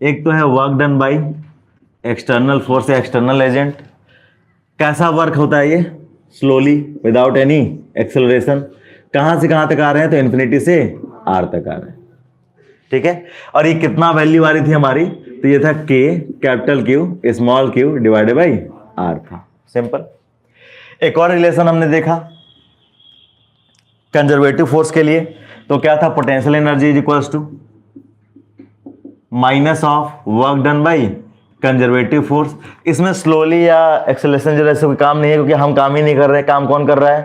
एक तो है work done by external force या एक्सटर्नल एजेंट। कैसा वर्क होता है ये? Slowly, without any acceleration. कहां से कहां तक आ रहे हैं? तो इन्फिनिटी से आर तक आ रहे हैं। ठीक है, और ये कितना वैल्यू आ रही थी हमारी? तो ये था के capital Q small Q divided by R था। सिंपल। एक और रिलेशन हमने देखा कंजर्वेटिव फोर्स के लिए, तो क्या था? Potential energy is equals to minus of work done by conservative force. इसमें स्लोली या एक्सेलरेशन जैसे कोई काम नहीं है, क्योंकि हम काम ही नहीं कर रहे। काम कौन कर रहा है?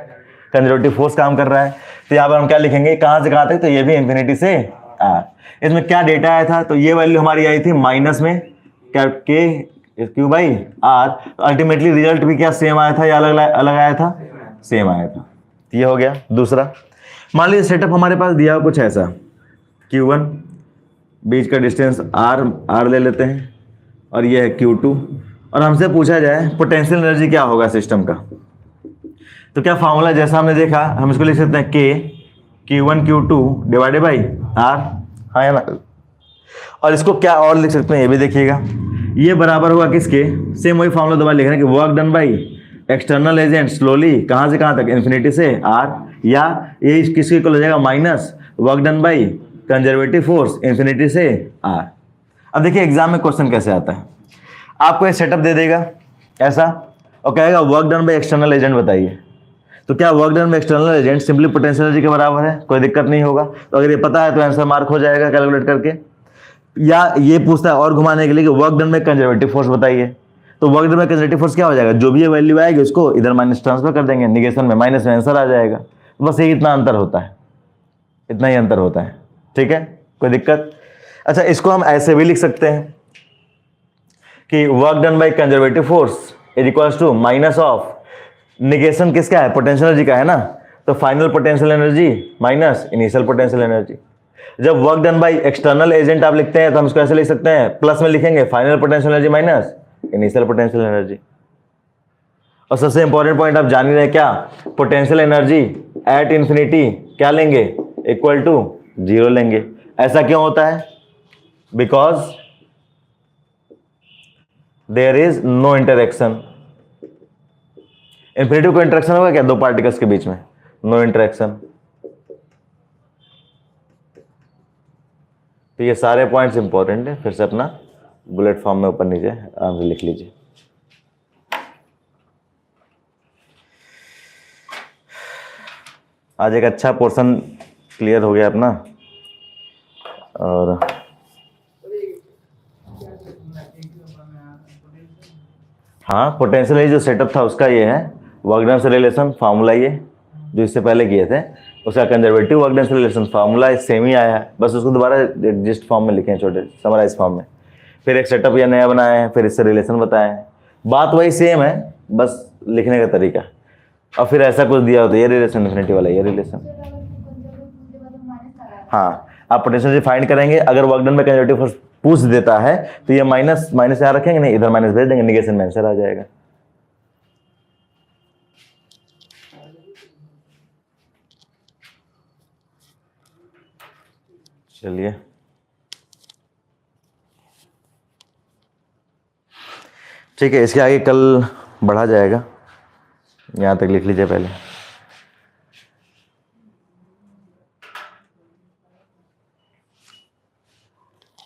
कंजर्वेटिव फोर्स काम कर रहा है। तो यहां पर हम क्या लिखेंगे? कहां से कहां तक? तो ये भी इंफिनिटी से आर। इसमें क्या डेटा आया था? तो ये वैल्यू हमारी आई थी माइनस में K Q by R. Ultimately result भी क्या सेम आया था या अलग अलग आया था? सेम आया था। ये हो गया दूसरा। मान लीजिए सेटअप हमारे पास दिया हो कुछ ऐसा, Q1 बीच का डिस्टेंस R ले लेते हैं, और ये है Q2, और हमसे पूछा जाए पोटेंशियल एनर्जी क्या होगा सिस्टम का। तो क्या फॉर्मूला जैसा हमने देखा, हम इसको लिख सकते हैं के Q1 Q2 divided by R। हाँ है ना? और इसको क्या और लिख सकते हैं, ये भी देखिएगा। ये बराबर होगा किसके? सेम वही फॉर्मूला दोबारा लिख रहे हैं कि work done by external agent slowly कहां से कहां तक? इन्फिनिटी से आर। या ये किसके इक्वल हो जाएगा? Minus work done by conservative force infinity से आर। अब देखिए एग्जाम में क्वेश्चन कैसे आता है। आपको एक सेटअप दे देगा ऐसा, और कहेगा work done by external agent बताइए। तो क्या work done by external agent simply potential energy के बराबर है? कोई दिक्कत नहीं होगा। तो अगर ये पता है तो आंसर मार्क हो जाएगा कैलकुलेट करके। या ये पूछता है और घुमाने के लिए कि work done by conservative force बताइए। तो work done by conservative force क्या हो जाएगा? जो भी ये वैल्यू आएगी उसको इधर माइनस ट्रांसफर कर देंगे, निगेशन में माइनस में आंसर आ जाएगा। बस यही इतना अंतर होता है, इतना ही अंतर होता है। ठीक है, कोई दिक्कत? अच्छा, इसको हम ऐसे भी लिख सकते हैं कि work done by conservative force is equals to minus of negation किसका है? पोटेंशियल एनर्जी का है ना। तो final potential energy minus initial potential energy. जब work done by external agent आप लिखते हैं तो हम इसको ऐसे लिख सकते हैं, प्लस में लिखेंगे final potential energy minus initial potential energy. और सबसे इंपॉर्टेंट पॉइंट आप जान ही रहे क्या? पोटेंशियल एनर्जी एट इंफिनिटी क्या लेंगे? इक्वल टू 0 लेंगे। ऐसा क्यों होता है? Because there is no interaction. Infinity को इंटरेक्शन होगा क्या दो पार्टिकल्स के बीच में? No interaction. तो ये सारे पॉइंट्स इंपॉर्टेंट है, फिर से अपना बुलेट फॉर्म में ऊपर नीचे आराम से लिख लीजिए। आज एक अच्छा पोर्शन क्लियर हो गया अपना। और हाँ, पोटेंशियल जो सेटअप था उसका ये है, वर्क डन से रिलेशन फार्मूला ये जो इससे पहले किए थे, उसका कंजर्वेटिव वर्क डन से रिलेशन फार्मूला सेम ही आया है, बस उसको दोबारा एडजस्ट फॉर्म में लिखे हैं, छोटे समराइज फॉर्म में। फिर एक सेटअप या नया बनाया है, फिर इससे रिलेशन बताए हैं। बात वही सेम है, बस लिखने का तरीका। और फिर ऐसा कुछ दिया होता है, ये रिलेशन इन्फिनिटी वाला, ये रिलेशन। हाँ, आप पोटेंशियल फाइंड करेंगे, अगर वर्क डन में कंजर्वेटिव फोर्स पूछ देता है तो ये माइनस माइनस यहाँ रखेंगे, नहीं इधर माइनस भेज देंगे, निगेशन में आंसर आ जाएगा। चलिए ठीक है, इसके आगे कल बढ़ा जाएगा। यहाँ तक लिख लीजिए पहले।